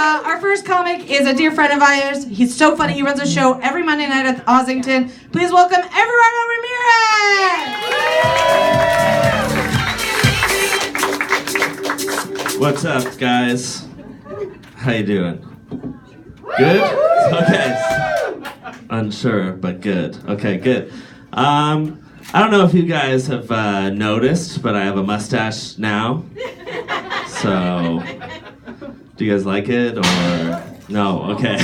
Our first comic is a dear friend of ours. He's so funny. He runs a show every Monday night at Ossington. Please welcome Everardo Ramirez! What's up, guys? How you doing? Good? Okay. Unsure, but good. Okay, good. I don't know if you guys have noticed, but I have a mustache now. So, do you guys like it or no? Okay.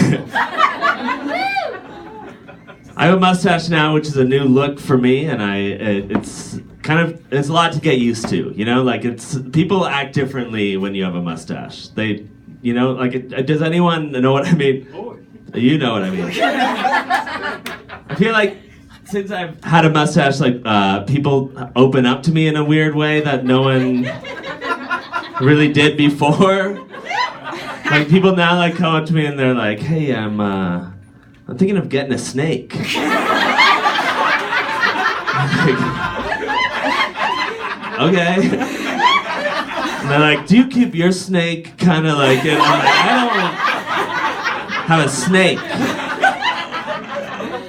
I have a mustache now, which is a new look for me, and it's a lot to get used to. You know, like people act differently when you have a mustache. Does anyone know what I mean? You know what I mean. I feel like since I've had a mustache, people open up to me in a weird way that no one really did before. Like people now come up to me and they're like, "Hey, I'm thinking of getting a snake." Okay. And they're like, "Do you keep your snake kind of like it?" I'm like, "I don't have a snake."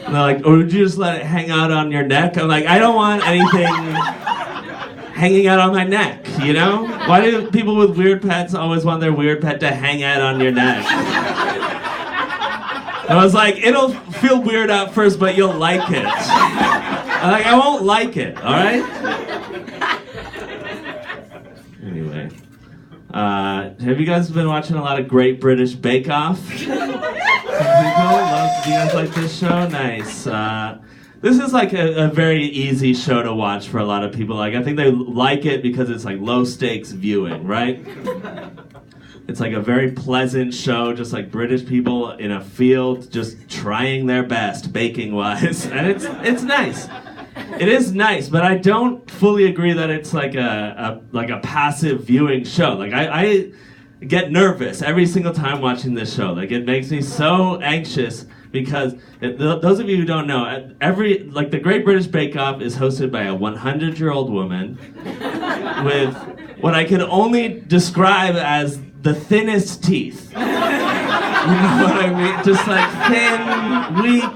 And they're like, "Or would you just let it hang out on your neck?" I'm like, "I don't want anything hanging out on my neck, you know? Why do people with weird pets always want their weird pet to hang out on your neck?" And I was like, "It'll feel weird at first, but you'll like it." I'm like, "I won't like it, all right?" Anyway, have you guys been watching a lot of Great British Bake Off? Do you guys like this show? Nice. This is like a very easy show to watch for a lot of people. Like I think they like it because it's like low stakes viewing, right? It's like a very pleasant show, just like British people in a field just trying their best baking wise, and it's nice. It is nice, but I don't fully agree that it's like a passive viewing show. Like I get nervous every single time watching this show. Like it makes me so anxious because those of you who don't know, the Great British Bake Off is hosted by a 100-year-old woman with what I can only describe as the thinnest teeth. You know what I mean? Just like thin, weak,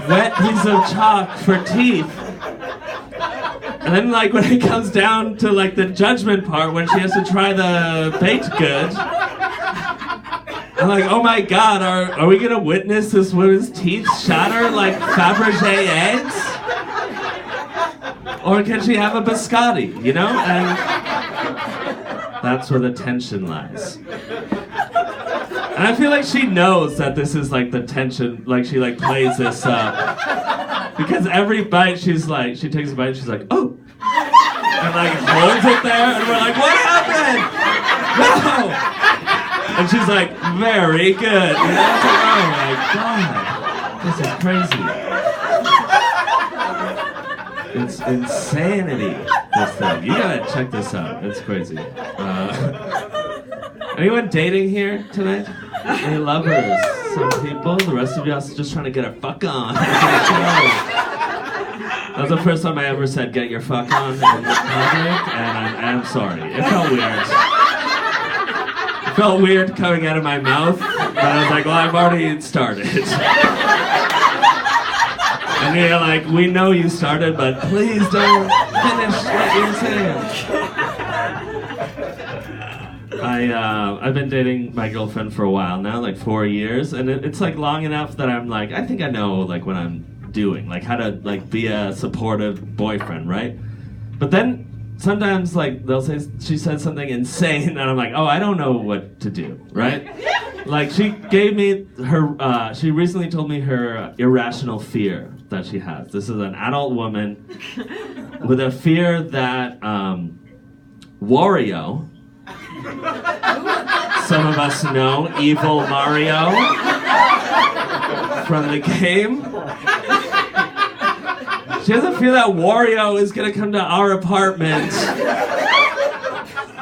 wet piece of chalk for teeth. And then when it comes down to the judgment part when she has to try the baked good, I'm like, oh my god, are we gonna witness this woman's teeth shatter like Fabergé eggs? Or can she have a biscotti, you know? And that's where the tension lies. And I feel like she knows that this is the tension, she plays this up. Because every bite she takes a bite and she's like, "Oh!" And holds it there and we're like, "What happened? No!" And she's like, "Very good." You know? Oh my god. This is crazy. It's insanity, this thing. You gotta check this out. It's crazy. Anyone dating here tonight? Any lovers? Some people. The rest of y'all just trying to get a fuck on. That was the first time I ever said "get your fuck on" in public, and I'm sorry. It felt weird. It felt weird coming out of my mouth, but I was like, well, I've already started. And you're like, we know you started, but please don't finish what you're saying. I've been dating my girlfriend for a while now, 4 years, and it's long enough that I'm I think I know what I'm doing, how to be a supportive boyfriend, right? But then sometimes they'll say she said something insane, and I'm like, oh, I don't know what to do, right? She gave me her. She recently told me her irrational fear that she has. This is an adult woman with a fear that Wario. Some of us know Evil Mario from the game. She has a fear that Wario is going to come to our apartment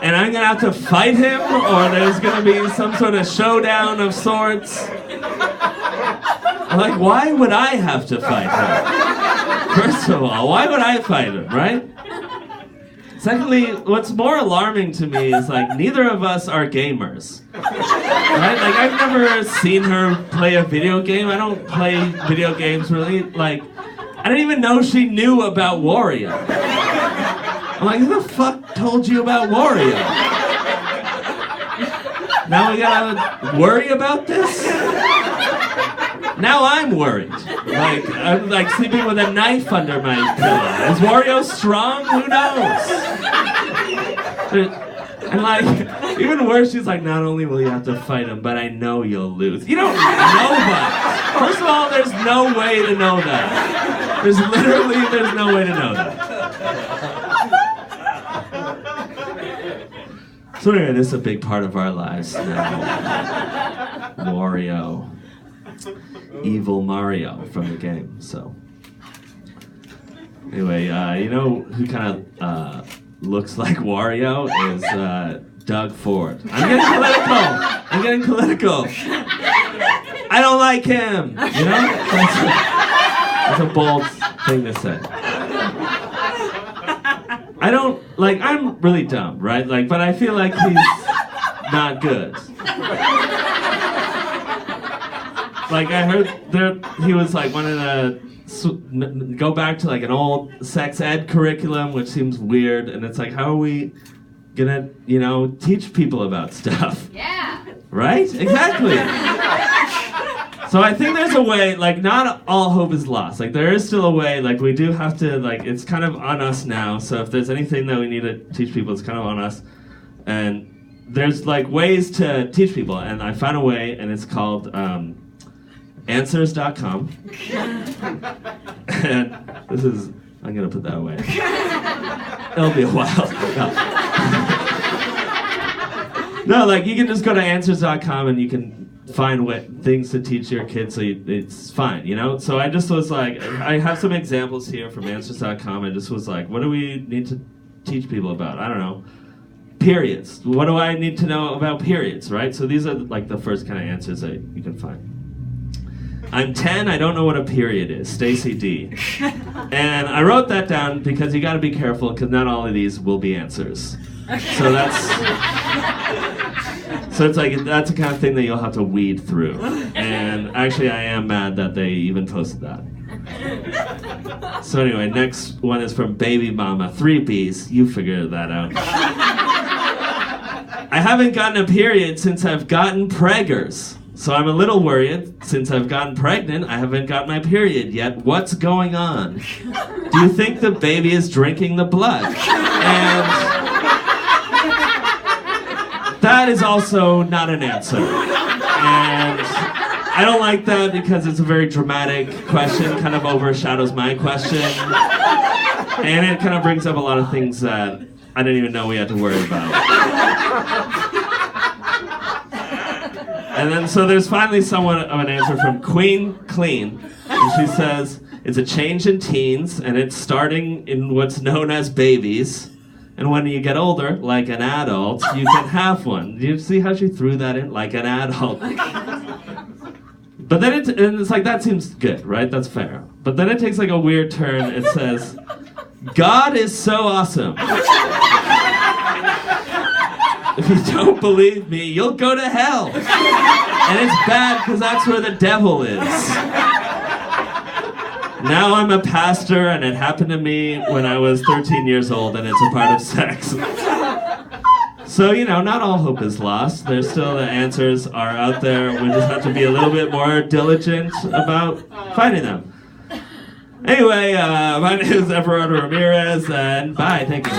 and I'm going to have to fight him, or there's going to be some sort of showdown of sorts. I'm why would I have to fight him? First of all, why would I fight him, right? Secondly, what's more alarming to me is like neither of us are gamers. Right? Like I've never seen her play a video game. I don't play video games really. Like I didn't even know she knew about Wario. I'm like, who the fuck told you about Wario? Now we gotta worry about this? Now I'm worried. Like, I'm like sleeping with a knife under my pillow. Is Wario strong? Who knows? And like, even worse, she's like, not only will you have to fight him, but I know you'll lose. You don't know that. First of all, there's no way to know that. There's no way to know that. So anyway, this is a big part of our lives now. Wario. Evil Mario from the game, so. Anyway, you know who kind of looks like Wario is Doug Ford. I'm getting political. I don't like him, you know? That's a bold thing to say. I don't, like, I'm really dumb, right? Like, but I feel like he's not good. Like I heard he was like wanting to go back to like an old sex ed curriculum, which seems weird. And it's like, how are we gonna, you know, teach people about stuff? Yeah. Right? Exactly. So I think there's a way. Like not all hope is lost. Like there is still a way. Like we do have to. Like it's kind of on us now. So if there's anything that we need to teach people, it's kind of on us. And there's like ways to teach people. And I found a way, and it's called. Answers.com. And this is, I'm going to put that away. It'll be a while. No, like you can just go to Answers.com and you can find things to teach your kids so it's fine, you know? So I just was like, I have some examples here from Answers.com. I just was like, what do we need to teach people about? I don't know. Periods. What do I need to know about periods, right? So these are like the first kind of answers that you can find. I'm 10, I don't know what a period is. Stacy D. And I wrote that down because you gotta be careful because not all of these will be answers. So it's like, that's the kind of thing that you'll have to weed through. And actually I am mad that they even posted that. So anyway, next one is from Baby Mama, 3 Bs, you figure that out. I haven't gotten a period since I've gotten preggers. So I'm a little worried. Since I've gotten pregnant, I haven't got my period yet. What's going on? Do you think the baby is drinking the blood? And that is also not an answer. And I don't like that because it's a very dramatic question, kind of overshadows my question. And it kind of brings up a lot of things that I didn't even know we had to worry about. And then, so there's finally somewhat of an answer from Queen Clean. And she says, it's a change in teens, and it's starting in what's known as babies. And when you get older, like an adult, you can have one. Do you see how she threw that in? Like an adult. But then it's like, that seems good, right? That's fair. But then it takes like a weird turn. It says, God is so awesome. If you don't believe me, you'll go to hell. And it's bad because that's where the devil is. Now I'm a pastor and it happened to me when I was 13 years old and it's a part of sex. So, you know, not all hope is lost. There's still the answers are out there. We just have to be a little bit more diligent about finding them. Anyway, my name is Everardo Ramirez and bye. Thank you.